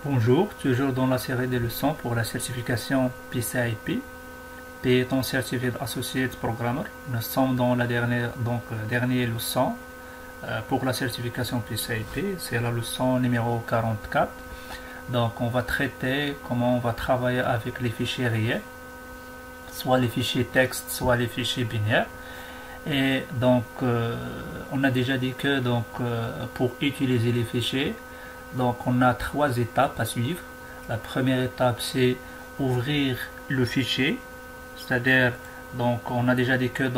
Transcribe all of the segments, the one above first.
Bonjour, toujours dans la série des leçons pour la certification PCIP, Python Certified Associate Programmer. Nous sommes dans la dernière leçon pour la certification PCIP, c'est la leçon numéro 44. Donc on va traiter comment on va travailler avec les fichiers réels, soit les fichiers texte, soit les fichiers binaires. Et donc on a déjà dit que pour utiliser les fichiers, donc on a trois étapes à suivre. La première étape, c'est ouvrir le fichier, c'est-à-dire donc on a déjà dit que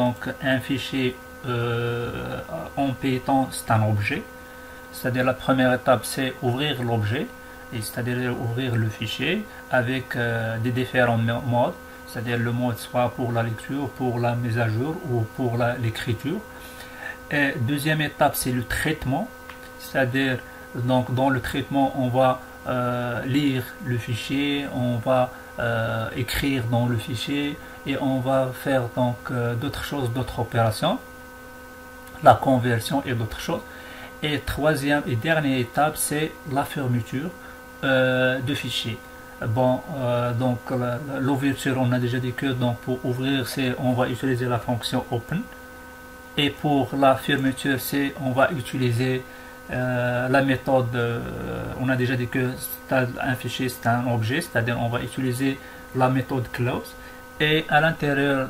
un fichier en Python c'est un objet, c'est-à-dire la première étape c'est ouvrir l'objet, et c'est-à-dire ouvrir le fichier avec des différents modes, c'est-à-dire le mode soit pour la lecture, pour la mise à jour ou pour l'écriture. Et deuxième étape, c'est le traitement, c'est-à-dire donc dans le traitement on va lire le fichier, on va écrire dans le fichier et on va faire d'autres choses, d'autres opérations, la conversion et d'autres choses. Et troisième et dernière étape, c'est la fermeture de fichier. Bon, l'ouverture, on a déjà dit que pour ouvrir, on va utiliser la fonction open, et pour la fermeture, on va utiliser la méthode, on a déjà dit que un fichier c'est un objet, c'est-à-dire on va utiliser la méthode close, et à l'intérieur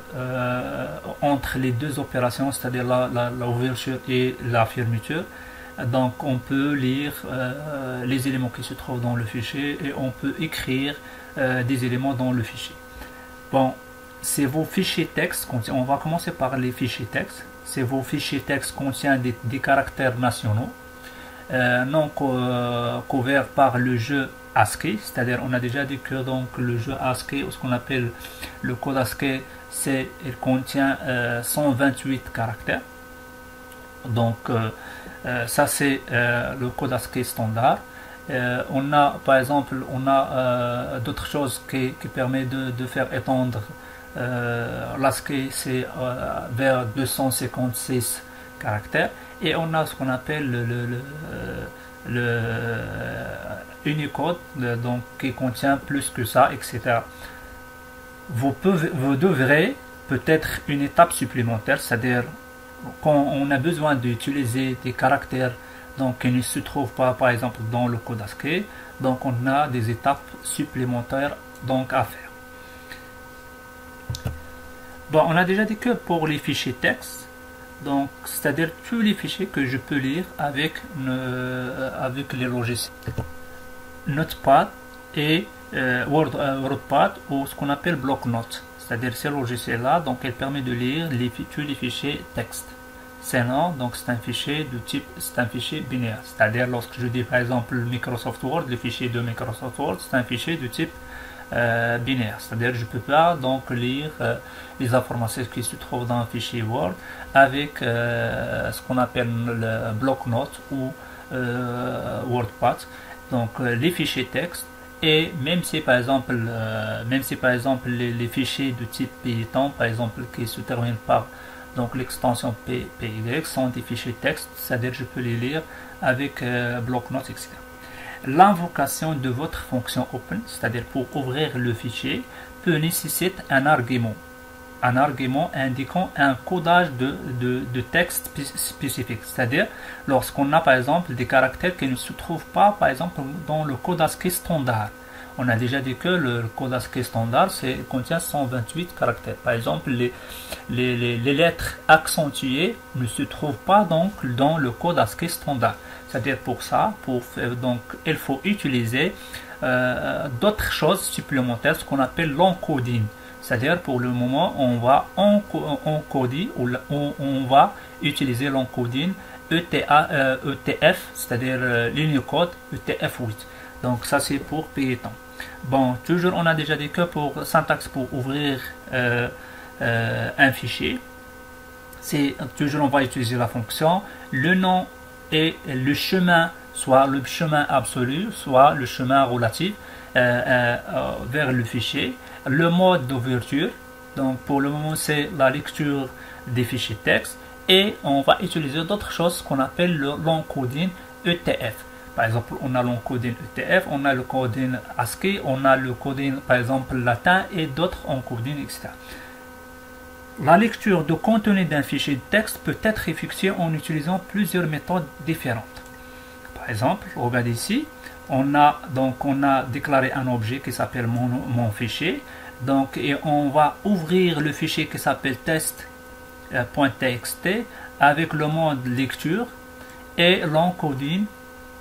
entre les deux opérations, c'est-à-dire l'ouverture et la fermeture, donc on peut lire les éléments qui se trouvent dans le fichier et on peut écrire des éléments dans le fichier. Bon, c'est vos fichiers texte, on va commencer par les fichiers texte. C'est vos fichiers texte contiennent des caractères nationaux non couverts par le jeu ASCII, c'est-à-dire on a déjà dit que le jeu ASCII, ou ce qu'on appelle le code ASCII, il contient 128 caractères. Donc ça c'est le code ASCII standard. On a par exemple d'autres choses qui permettent de faire étendre l'ASCII, c'est vers 256 caractères, et on a ce qu'on appelle le Unicode, qui contient plus que ça, etc. Vous devrez peut-être une étape supplémentaire, c'est-à-dire quand on a besoin d'utiliser des caractères qui ne se trouvent pas par exemple dans le code ASCII, donc on a des étapes supplémentaires à faire. Bon, on a déjà dit que pour les fichiers texte, c'est-à-dire tous les fichiers que je peux lire avec les logiciels Notepad et WordPad, ou ce qu'on appelle bloc-notes, c'est-à-dire ces logiciels-là, il permet de lire tous les fichiers texte. Sinon, c'est un fichier de type, c'est un fichier binaire, c'est-à-dire lorsque je dis par exemple Microsoft Word, le fichier de Microsoft Word, c'est un fichier de type binaire, c'est-à-dire je ne peux pas lire les informations qui se trouvent dans un fichier Word avec ce qu'on appelle le bloc-notes ou WordPad. Les fichiers texte, et même si par exemple les fichiers de type Python par exemple qui se terminent par l'extension PY sont des fichiers texte, c'est-à-dire je peux les lire avec bloc-notes, etc. L'invocation de votre fonction open, c'est-à-dire pour ouvrir le fichier, peut nécessiter un argument indiquant un codage de texte spécifique, c'est-à-dire lorsqu'on a par exemple des caractères qui ne se trouvent pas par exemple dans le code ASCII standard. On a déjà dit que le code ASCII standard contient 128 caractères. Par exemple, les lettres accentuées ne se trouvent pas dans le code ASCII standard. C'est-à-dire pour ça, il faut utiliser d'autres choses supplémentaires, ce qu'on appelle l'encoding. C'est-à-dire pour le moment, on va encoder, ou on va utiliser l'encoding ETF, c'est-à-dire l'Unicode ETF8. Donc ça c'est pour Python. Bon, toujours on a déjà dit que pour syntaxe pour ouvrir un fichier, c'est toujours on va utiliser la fonction le nom et le chemin, soit le chemin absolu, soit le chemin relatif. vers le fichier. Le mode d'ouverture, donc pour le moment c'est la lecture des fichiers texte, et on va utiliser d'autres choses qu'on appelle l'encoding ETF. Par exemple, on a l'encoding ETF, on a le coding ASCII, on a le coding par exemple latin et d'autres encoding, etc. La lecture de contenu d'un fichier de texte peut être effectuée en utilisant plusieurs méthodes différentes. Par exemple, regarde ici, on a déclaré un objet qui s'appelle mon fichier, donc et on va ouvrir le fichier qui s'appelle test.txt avec le mode lecture et l'encoding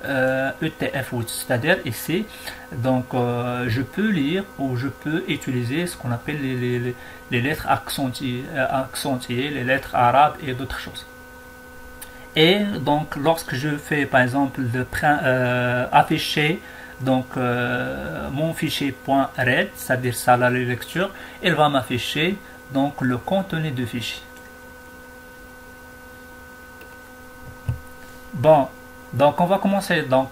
ETF, c'est-à-dire ici, donc je peux lire ou je peux utiliser ce qu'on appelle les lettres accentuées, les lettres arabes et d'autres choses. Et donc lorsque je fais par exemple afficher donc mon fichier .read, c'est-à-dire ça la lecture, il va m'afficher donc le contenu du fichier. Bon, donc on va commencer. Donc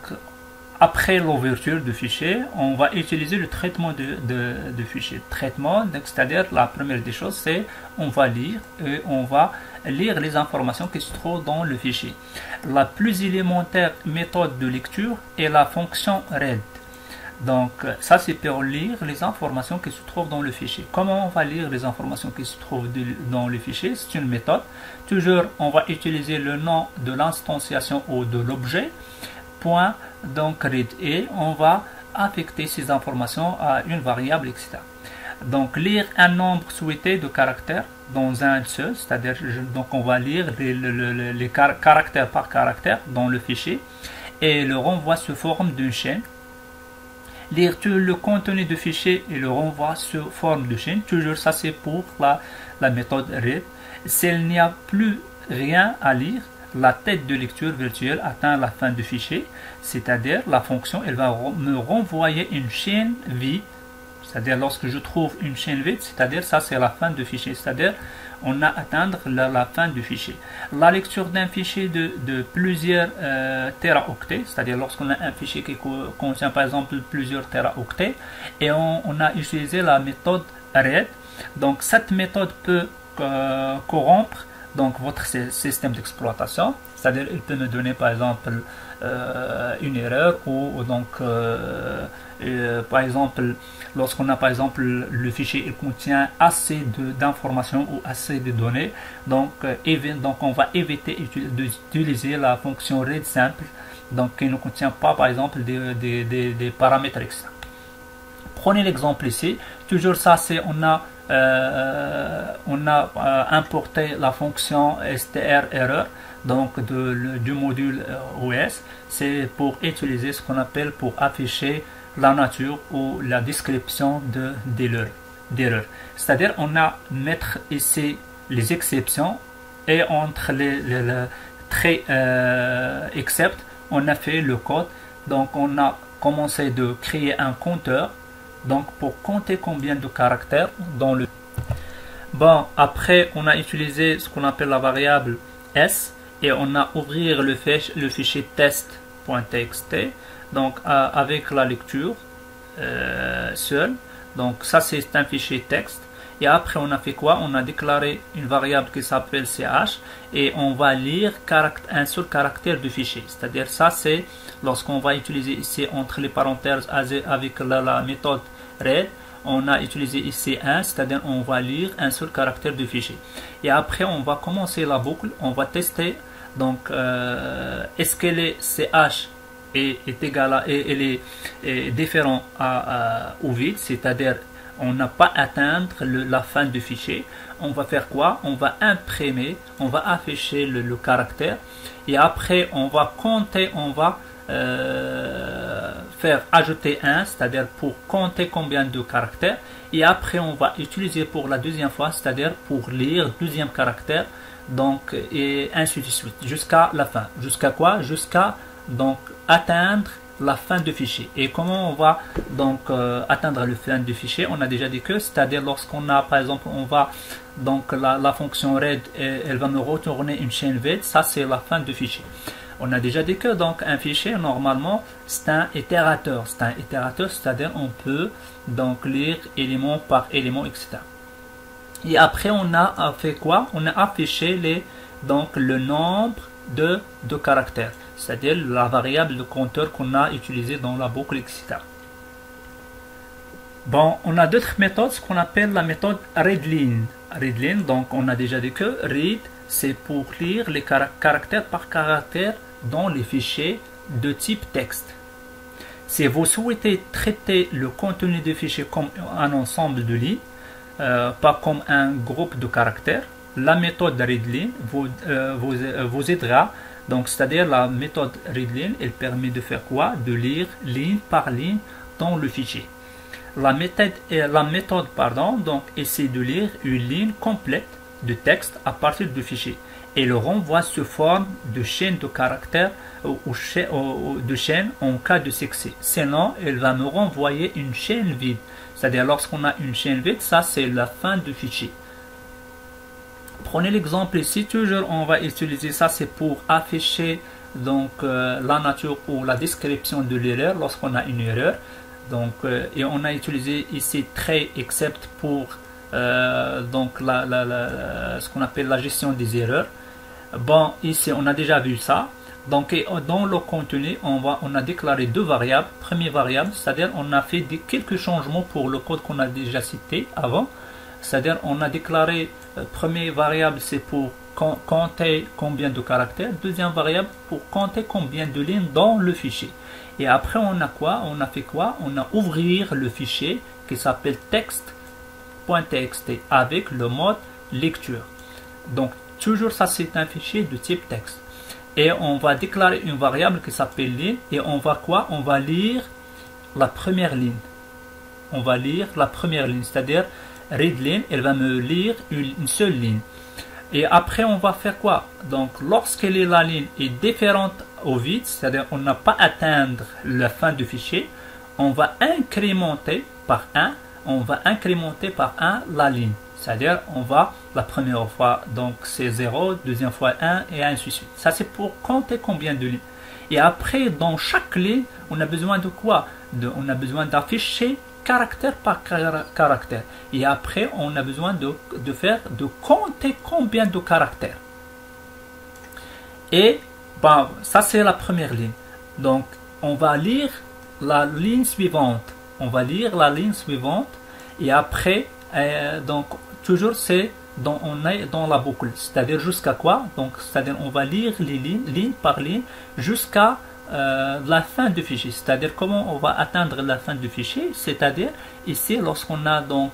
après l'ouverture du fichier, on va utiliser le traitement de fichier. Traitement, c'est-à-dire la première des choses, c'est on va lire et on va lire les informations qui se trouvent dans le fichier. La plus élémentaire méthode de lecture est la fonction read. Donc ça c'est pour lire les informations qui se trouvent dans le fichier. Comment on va lire les informations qui se trouvent dans le fichier? C'est une méthode. Toujours on va utiliser le nom de l'instanciation ou de l'objet, point donc read, et on va affecter ces informations à une variable, etc. Donc lire un nombre souhaité de caractères dans un seul, c'est-à-dire donc on va lire les caractères par caractère dans le fichier et le renvoi sous forme d'une chaîne. Lire tout le contenu du fichier et le renvoi sous forme de chaîne. Toujours ça c'est pour la méthode read. S'il n'y a plus rien à lire, la tête de lecture virtuelle atteint la fin du fichier, c'est-à-dire la fonction elle va me renvoyer une chaîne vide, c'est-à-dire lorsque je trouve une chaîne vide, c'est-à-dire ça c'est la fin du fichier, c'est-à-dire on a atteint la fin du fichier. La lecture d'un fichier de plusieurs téraoctets, c'est-à-dire lorsqu'on a un fichier qui contient par exemple plusieurs téraoctets et on a utilisé la méthode read, donc cette méthode peut corrompre donc votre système d'exploitation, c'est-à-dire il peut me donner par exemple une erreur ou donc par exemple lorsqu'on a par exemple le fichier il contient assez d'informations ou assez de données, donc on va éviter d'utiliser la fonction read simple, donc qui ne contient pas par exemple des paramètres etc. Prenez l'exemple ici, toujours ça c'est on a importé la fonction strError donc du module OS, c'est pour utiliser ce qu'on appelle pour afficher la nature ou la description d'erreur. C'est-à-dire on a mettre ici les exceptions et entre les traits except on a fait le code, donc on a commencé de créer un compteur donc pour compter combien de caractères dans le. Bon, après on a utilisé ce qu'on appelle la variable s et on a ouvert le fichier test.txt donc avec la lecture seule, donc ça c'est un fichier texte. Et après on a fait quoi? On a déclaré une variable qui s'appelle ch et on va lire un seul caractère du fichier, c'est-à-dire ça c'est lorsqu'on va utiliser ici entre les parenthèses avec la méthode read, on a utilisé ici 1, c'est-à-dire on va lire un seul caractère du fichier. Et après on va commencer la boucle, on va tester donc est-ce que les ch est égal à, est différent au vide, c'est-à-dire on n'a pas atteint la fin du fichier. On va faire quoi? On va imprimer, on va afficher le caractère et après on va compter, on va faire ajouter 1, c'est-à-dire pour compter combien de caractères, et après on va utiliser pour la deuxième fois, c'est-à-dire pour lire deuxième caractère, donc et ainsi de suite jusqu'à la fin. Jusqu'à quoi? Jusqu'à donc atteindre la fin du fichier. Et comment on va donc atteindre la fin du fichier? On a déjà dit que, c'est-à-dire lorsqu'on a par exemple, on va donc la fonction read, elle va me retourner une chaîne vide, ça c'est la fin du fichier. On a déjà dit que donc un fichier normalement c'est un itérateur. C'est un itérateur, c'est-à-dire on peut donc lire élément par élément, etc. Et après on a fait quoi? On a affiché donc le nombre de caractères, c'est-à-dire la variable de compteur qu'on a utilisé dans la boucle, etc. Bon, on a d'autres méthodes, ce qu'on appelle la méthode readLine. readLine, donc on a déjà dit que read, c'est pour lire les caractère par caractère dans les fichiers de type texte. Si vous souhaitez traiter le contenu du fichier comme un ensemble de lignes, pas comme un groupe de caractères, la méthode readLine vous aidera. Donc, c'est-à-dire la méthode readLine, elle permet de faire quoi? De lire ligne par ligne dans le fichier. La méthode donc, essaie de lire une ligne complète de texte à partir du fichier et le renvoie sous forme de chaîne de caractères ou de chaîne en cas de succès. Sinon, elle va me renvoyer une chaîne vide. C'est-à-dire, lorsqu'on a une chaîne vide, ça c'est la fin du fichier. Prenez l'exemple ici, toujours on va utiliser ça, c'est pour afficher donc la nature ou la description de l'erreur lorsqu'on a une erreur. Donc, et on a utilisé ici trait except pour donc ce qu'on appelle la gestion des erreurs. Bon, ici on a déjà vu ça. Donc dans le contenu, on a déclaré deux variables. Première variable, c'est-à-dire on a fait quelques changements pour le code qu'on a déjà cité avant. C'est-à-dire on a déclaré première variable, c'est pour compter combien de caractères. Deuxième variable pour compter combien de lignes dans le fichier. Et après on a quoi? On a fait quoi? On a ouvrir le fichier qui s'appelle text.txt avec le mode lecture. Donc toujours ça c'est un fichier de type texte. Et on va déclarer une variable qui s'appelle ligne et on va quoi? On va lire la première ligne. On va lire la première ligne, c'est-à-dire readLine, elle va me lire une seule ligne. Et après on va faire quoi? Donc lorsque la ligne est différente au vide, c'est-à-dire on n'a pas atteindre la fin du fichier, on va incrémenter par 1, la ligne. C'est-à-dire on va la première fois donc c'est 0, deuxième fois 1 et ainsi de suite. Ça c'est pour compter combien de lignes. Et après dans chaque ligne, on a besoin de quoi? On a besoin d'afficher caractère par caractère. Et après on a besoin de compter combien de caractères. Et bon, ça c'est la première ligne. Donc on va lire la ligne suivante. Et après donc toujours c'est on est dans la boucle. C'est-à-dire jusqu'à quoi? Donc c'est-à-dire on va lire les lignes, ligne par ligne jusqu'à la fin du fichier. C'est-à-dire comment on va atteindre la fin du fichier? C'est-à-dire ici lorsqu'on a donc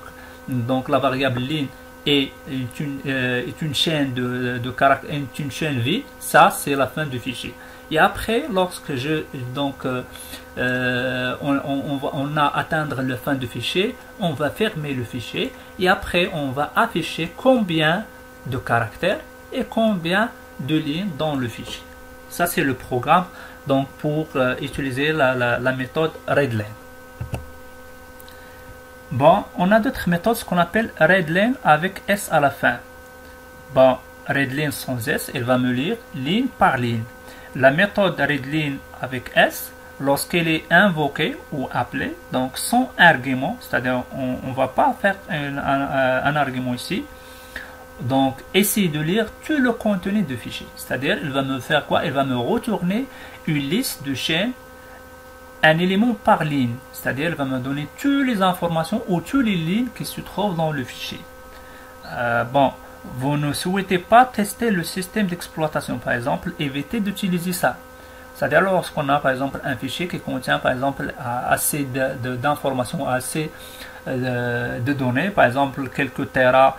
la variable ligne est une chaîne de caractères, une chaîne vide, ça c'est la fin du fichier. Et après lorsque on a atteindre la fin du fichier, on va fermer le fichier et après on va afficher combien de caractères et combien de lignes dans le fichier. Ça c'est le programme donc pour utiliser la méthode readLine. Bon, on a d'autres méthodes, ce qu'on appelle readLine avec S à la fin. Bon, readLine sans S, elle va me lire ligne par ligne. La méthode readLine avec S, lorsqu'elle est invoquée ou appelée, donc sans argument, c'est-à-dire on ne va pas faire un argument ici, donc essayer de lire tout le contenu du fichier. C'est-à-dire elle va me faire quoi? Elle va me retourner une liste de chaînes, un élément par ligne, c'est-à-dire elle va me donner toutes les informations ou toutes les lignes qui se trouvent dans le fichier. Bon, vous ne souhaitez pas tester le système d'exploitation, par exemple, évitez d'utiliser ça. C'est-à-dire lorsqu'on a par exemple un fichier qui contient par exemple assez d'informations, assez de données, par exemple quelques téra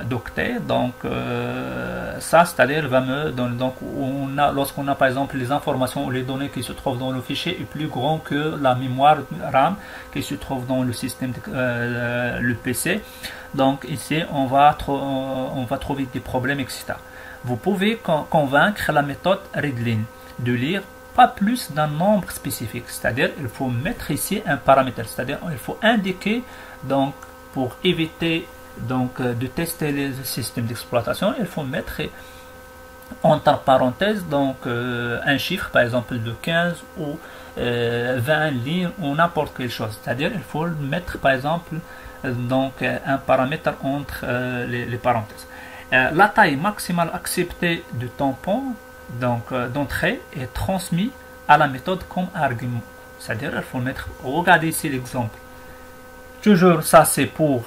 d'octets, donc ça c'est-à-dire va me donner, donc lorsqu'on a par exemple les informations ou les données qui se trouvent dans le fichier est plus grand que la mémoire RAM qui se trouve dans le système le PC, donc ici on va trouver des problèmes, etc. Vous pouvez convaincre la méthode readLine de lire pas plus d'un nombre spécifique, c'est-à-dire il faut mettre ici un paramètre, c'est-à-dire il faut indiquer donc pour éviter donc de tester les systèmes d'exploitation, il faut mettre entre parenthèses, donc un chiffre par exemple de 15 ou 20 lignes ou n'importe quelle chose. C'est-à-dire il faut mettre par exemple donc un paramètre entre les parenthèses. La taille maximale acceptée du tampon donc d'entrée est transmise à la méthode comme argument. C'est-à-dire il faut mettre, regardez ici l'exemple. Toujours ça c'est pour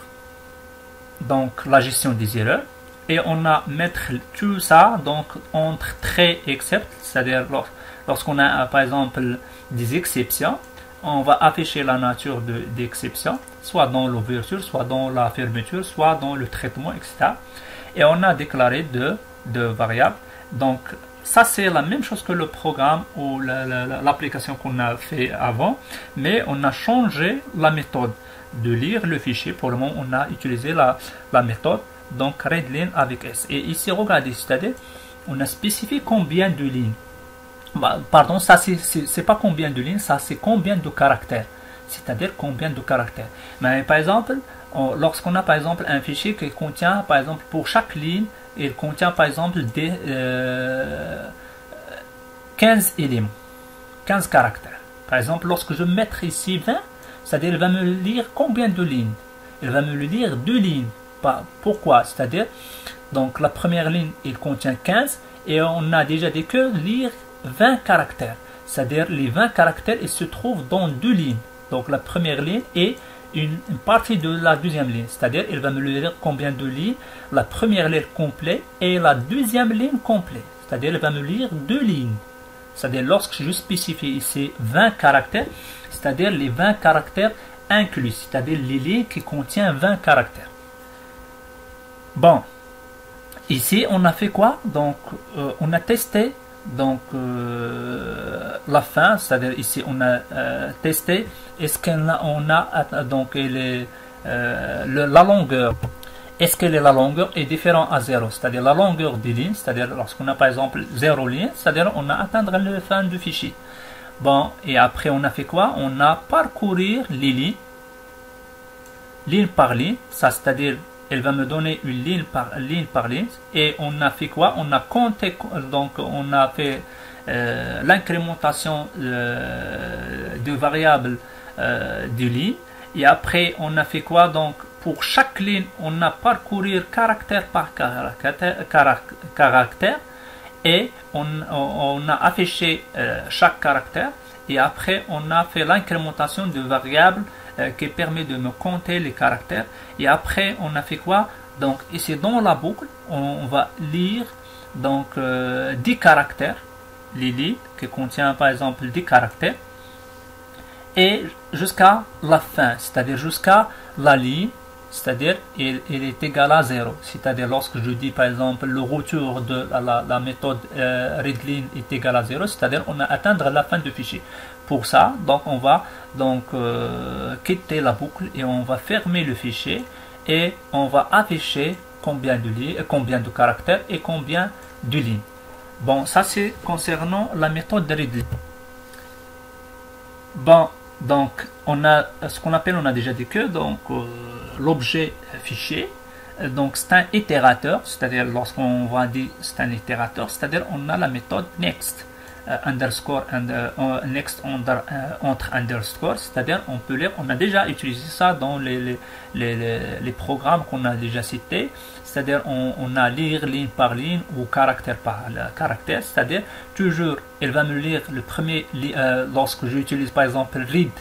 donc la gestion des erreurs. Et on a mettre tout ça donc entre traits except, c'est-à-dire lorsqu'on a par exemple des exceptions, on va afficher la nature d'exception, soit dans l'ouverture, soit dans la fermeture, soit dans le traitement, etc. Et on a déclaré deux variables. Donc ça c'est la même chose que le programme ou l'application qu'on a fait avant, mais on a changé la méthode de lire le fichier. Pour le moment on a utilisé la méthode donc readLine avec S. Et ici regardez, c'est-à-dire on a spécifié combien de lignes. Pardon, ça c'est pas combien de lignes, ça c'est combien de caractères. C'est-à-dire combien de caractères. Mais par exemple, lorsqu'on a par exemple un fichier qui contient par exemple pour chaque ligne, il contient par exemple des 15 éléments, 15 caractères. Par exemple, lorsque je mettrai ici 20, c'est-à-dire il va me lire combien de lignes? Il va me lire 2 lignes. Pourquoi? C'est-à-dire, donc la première ligne, il contient 15 et on a déjà dit que lire 20 caractères. C'est-à-dire, les 20 caractères, ils se trouvent dans 2 lignes. Donc la première ligne et une partie de la deuxième ligne. C'est-à-dire, il va me lire combien de lignes? La première ligne complète et la deuxième ligne complète. C'est-à-dire, il va me lire 2 lignes. C'est-à-dire, lorsque je spécifie ici 20 caractères, c'est-à-dire les 20 caractères inclus. C'est-à-dire les lignes qui contiennent 20 caractères. Bon, ici on a fait quoi? Donc on a testé donc la fin, c'est-à-dire ici on a testé est-ce qu'on a donc la longueur, est-ce que la longueur est différente à 0, c'est-à-dire la longueur des lignes, c'est-à-dire lorsqu'on a par exemple 0 ligne, c'est-à-dire on a atteindre le fin du fichier. Bon, et après on a fait quoi? On a parcouru les lignes, ligne par ligne, ça c'est-à-dire elle va me donner une ligne par ligne et on a fait quoi? On a compté, donc on a fait l'incrémentation de variables de ligne et après on a fait quoi? Donc pour chaque ligne on a parcouru caractère par caractère et on a affiché chaque caractère et après on a fait l'incrémentation de variables qui permet de me compter les caractères et après on a fait quoi? Donc ici dans la boucle on va lire donc 10 caractères, les lignes qui contient par exemple 10 caractères et jusqu'à la fin, c'est-à-dire jusqu'à la ligne, c'est-à-dire il est égal à 0, c'est-à-dire lorsque je dis par exemple le retour de la méthode readLine est égal à 0, c'est-à-dire on a atteindre la fin du fichier. Pour ça, donc on va donc quitter la boucle et on va fermer le fichier et on va afficher combien de lignes, combien de caractères et combien de lignes. Bon, ça c'est concernant la méthode de readLine. Bon, donc on a ce qu'on appelle, on a déjà dit que donc l'objet fichier, donc c'est un itérateur, c'est-à-dire lorsqu'on va dire c'est un itérateur, c'est-à-dire on a la méthode next. Underscore next entre underscore, c'est-à-dire on peut lire, on a déjà utilisé ça dans les programmes qu'on a déjà cités, c'est-à-dire on a lire ligne par ligne ou caractère par caractère, c'est-à-dire toujours il va me lire le premier lorsque j'utilise par exemple read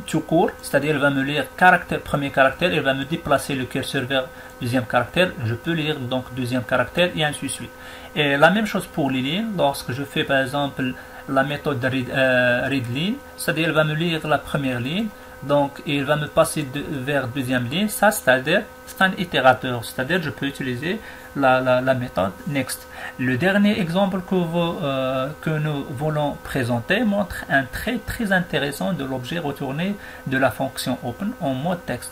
tout court, c'est-à-dire il va me lire caractère, premier caractère, il va me déplacer le curseur vers deuxième caractère, je peux lire donc deuxième caractère et ainsi de suite. Et la même chose pour les lignes, lorsque je fais par exemple la méthode de readLine, c'est-à-dire il va me lire la première ligne, donc il va me passer vers deuxième ligne, ça c'est-à-dire c'est un itérateur, c'est-à-dire je peux utiliser la méthode next. Le dernier exemple que nous voulons présenter montre un trait très intéressant de l'objet retourné de la fonction open en mode texte.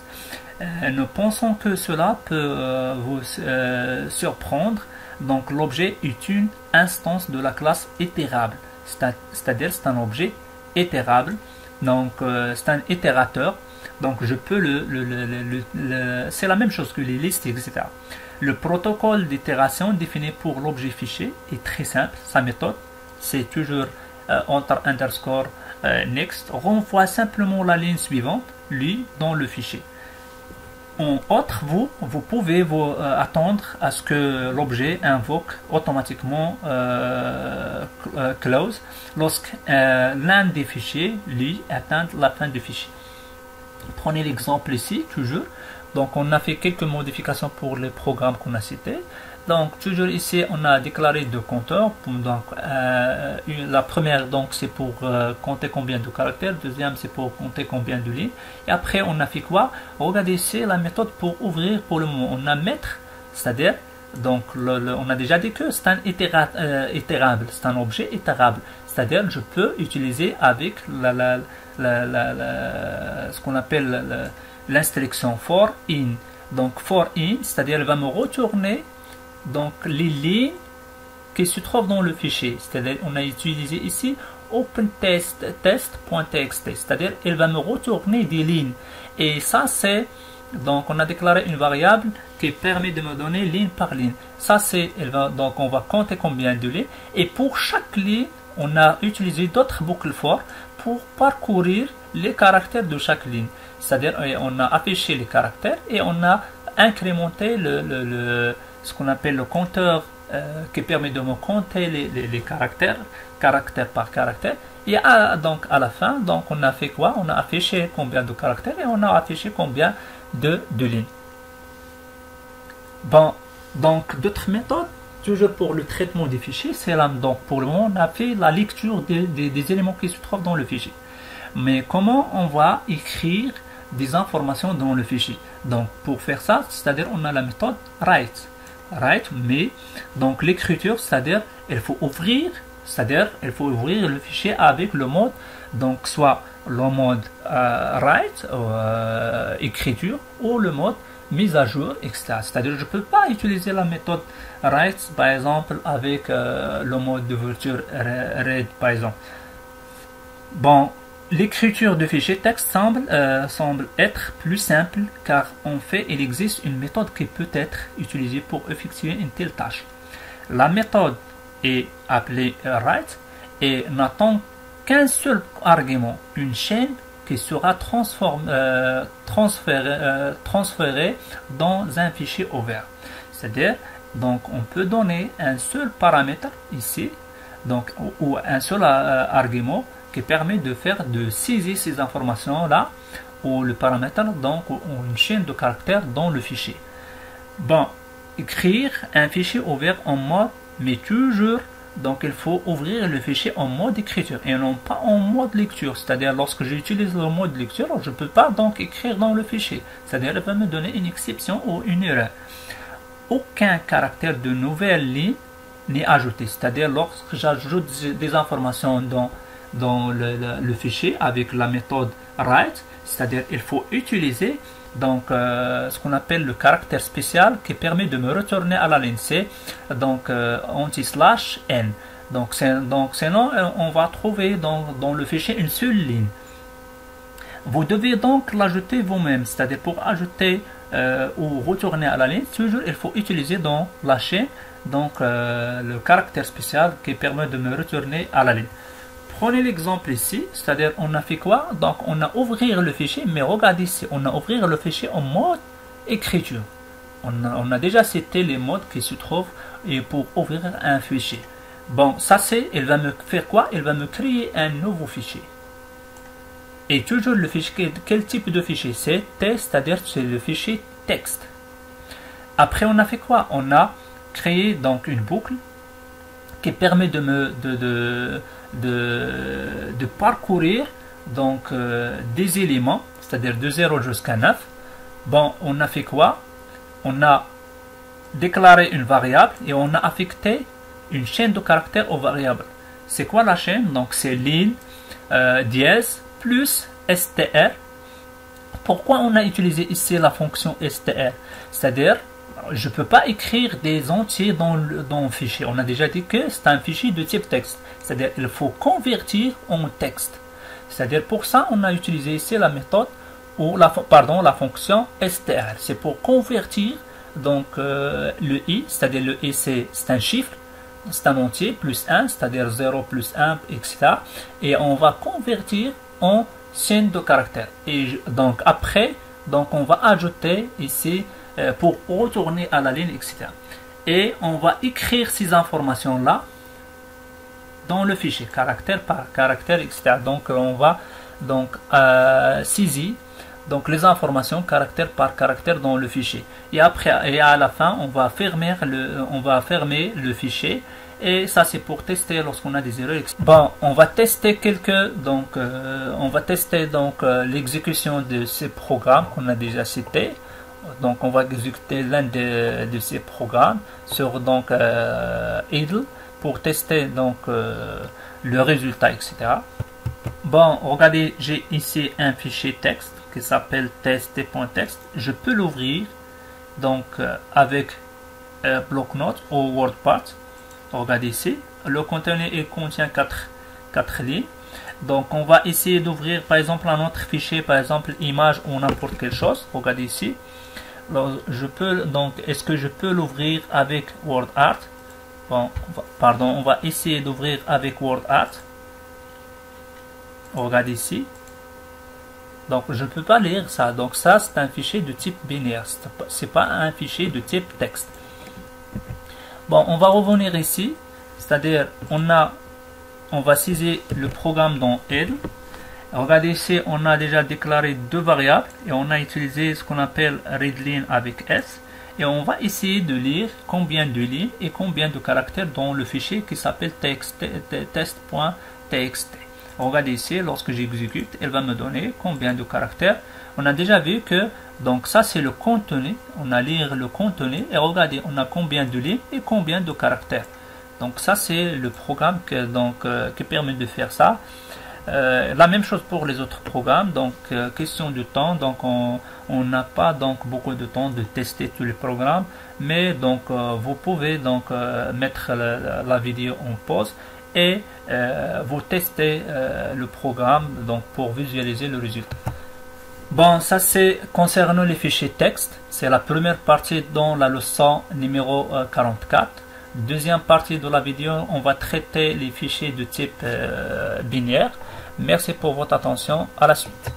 Nous pensons que cela peut vous surprendre. Donc l'objet est une instance de la classe itérable, c'est-à-dire c'est un objet itérable, donc c'est un itérateur Donc je peux c'est la même chose que les listes, etc. Le protocole d'itération défini pour l'objet fichier est très simple. Sa méthode, c'est toujours entre underscore next, renvoie simplement la ligne suivante, lui, dans le fichier. En autre, vous pouvez attendre à ce que l'objet invoque automatiquement close lorsque l'un des fichiers, lui, atteint la fin du fichier. Prenez l'exemple ici, toujours. Donc, on a fait quelques modifications pour les programmes qu'on a cités. Donc, toujours ici, on a déclaré deux compteurs. Donc, la première, donc, c'est pour compter combien de caractères. Deuxième, c'est pour compter combien de lignes. Et après, on a fait quoi? Regardez ici la méthode pour ouvrir pour le moment. On a mettre, c'est-à-dire, donc, on a déjà dit que c'est un itérable. C'est un objet itérable. C'est-à-dire, je peux utiliser avec ce qu'on appelle l'instruction for in. Donc, for in, c'est-à-dire, elle va me retourner donc les lignes qui se trouvent dans le fichier. C'est-à-dire, on a utilisé ici OpenTest.txt, c'est-à-dire, elle va me retourner des lignes. Et ça, c'est, donc, on a déclaré une variable qui permet de me donner ligne par ligne. Ça, c'est, donc, on va compter combien de lignes. Et pour chaque ligne, on a utilisé d'autres boucles for pour parcourir les caractères de chaque ligne. C'est-à-dire, on a affiché les caractères et on a incrémenté ce qu'on appelle le compteur qui permet de me compter les caractères, caractère par caractère. Et donc à la fin, donc on a fait quoi? On a affiché combien de caractères et on a affiché combien de lignes. Bon, donc d'autres méthodes, toujours pour le traitement des fichiers, c'est là. Donc pour le moment, on a fait la lecture des éléments qui se trouvent dans le fichier. Mais comment on va écrire des informations dans le fichier? Donc pour faire ça, c'est-à-dire on a la méthode write. Mais donc l'écriture, c'est-à-dire il faut ouvrir, le fichier avec le mode, donc soit le mode write, écriture, ou le mode mise à jour, etc. C'est-à-dire je ne peux pas utiliser la méthode write par exemple avec le mode d'ouverture read par exemple. Bon, l'écriture de fichiers texte semble être plus simple car en fait il existe une méthode qui peut être utilisée pour effectuer une telle tâche. La méthode est appelée write et n'attend qu'un seul argument, une chaîne qui sera transférée dans un fichier ouvert. C'est-à-dire, donc on peut donner un seul paramètre ici, donc ou un seul argument qui permet de saisir ces informations-là, ou le paramètre, donc ou une chaîne de caractères dans le fichier. Bon, écrire un fichier ouvert en mode, mais toujours, donc il faut ouvrir le fichier en mode écriture et non pas en mode lecture. C'est-à-dire, lorsque j'utilise le mode lecture, je ne peux pas donc écrire dans le fichier. C'est-à-dire, il va me donner une exception ou une erreur. Aucun caractère de nouvelle ligne n'est ajouté. C'est-à-dire, lorsque j'ajoute des informations dans le fichier avec la méthode write, c'est-à-dire il faut utiliser donc ce qu'on appelle le caractère spécial qui permet de me retourner à la ligne C, donc anti/n. Donc sinon on va trouver dans le fichier une seule ligne. Vous devez donc l'ajouter vous-même, c'est-à-dire pour ajouter ou retourner à la ligne, toujours il faut utiliser dans la chaîne donc le caractère spécial qui permet de me retourner à la ligne. Prenez l'exemple ici, c'est-à-dire on a fait quoi? Donc on a ouvrir le fichier, mais regardez ici, on a ouvrir le fichier en mode écriture. On a déjà cité les modes qui se trouvent et pour ouvrir un fichier. Bon, ça c'est, il va me faire quoi? Il va me créer un nouveau fichier. Et toujours le fichier, quel type de fichier? C'est test, c'est-à-dire c'est le fichier texte. Après on a fait quoi? On a créé donc une boucle qui permet de parcourir donc des éléments, c'est-à-dire de 0 jusqu'à 9. Bon, on a fait quoi? On a déclaré une variable et on a affecté une chaîne de caractères aux variables. C'est quoi la chaîne? Donc c'est ligne dièse plus str. Pourquoi on a utilisé ici la fonction str? C'est-à-dire je ne peux pas écrire des entiers dans le fichier. On a déjà dit que c'est un fichier de type texte. C'est-à-dire qu'il faut convertir en texte. C'est-à-dire pour ça, on a utilisé ici la méthode ou la fonction str. C'est pour convertir donc le i, c'est-à-dire le i c'est un chiffre, c'est un entier, plus 1, c'est-à-dire 0 plus 1, etc. Et on va convertir en signe de caractère. Et donc après, donc on va ajouter ici pour retourner à la ligne, etc. Et on va écrire ces informations-là dans le fichier, caractère par caractère, etc. Donc on va donc saisir donc les informations caractère par caractère dans le fichier. Et après, et à la fin, on va fermer le fichier. Et ça c'est pour tester lorsqu'on a des erreurs. Bon, on va tester l'exécution de ces programmes qu'on a déjà cités. Donc on va exécuter l'un de ces programmes sur donc idle pour tester donc le résultat, etc. Bon, regardez, j'ai ici un fichier texte qui s'appelle test.txt. Je peux l'ouvrir donc avec bloc-notes ou WordPad. Regardez ici, le contenu il contient 4 lignes. Donc on va essayer d'ouvrir par exemple un autre fichier, par exemple image ou n'importe quelle chose. Regardez ici. Alors, est-ce que je peux l'ouvrir avec WordArt? Bon, on va essayer d'ouvrir avec WordArt. Regardez ici. Donc je ne peux pas lire ça. Donc ça c'est un fichier de type binaire. C'est pas un fichier de type texte. Bon, on va revenir ici. C'est-à-dire on va saisir le programme dans idle. Regardez ici, on a déjà déclaré deux variables et on a utilisé ce qu'on appelle readLine avec S. Et on va essayer de lire combien de lignes et combien de caractères dans le fichier qui s'appelle test.txt. Regardez ici, lorsque j'exécute, elle va me donner combien de caractères. On a déjà vu que, donc ça c'est le contenu, on a lire le contenu et regardez, on a combien de lignes et combien de caractères. Donc ça c'est le programme qui permet de faire ça. La même chose pour les autres programmes, donc question du temps, donc on n'a pas donc beaucoup de temps de tester tous les programmes, mais donc vous pouvez donc mettre la vidéo en pause et vous testez le programme donc pour visualiser le résultat. Bon, ça c'est concernant les fichiers texte, c'est la première partie dans la leçon numéro 44. Deuxième partie de la vidéo, on va traiter les fichiers de type binaire. Merci pour votre attention. À la suite.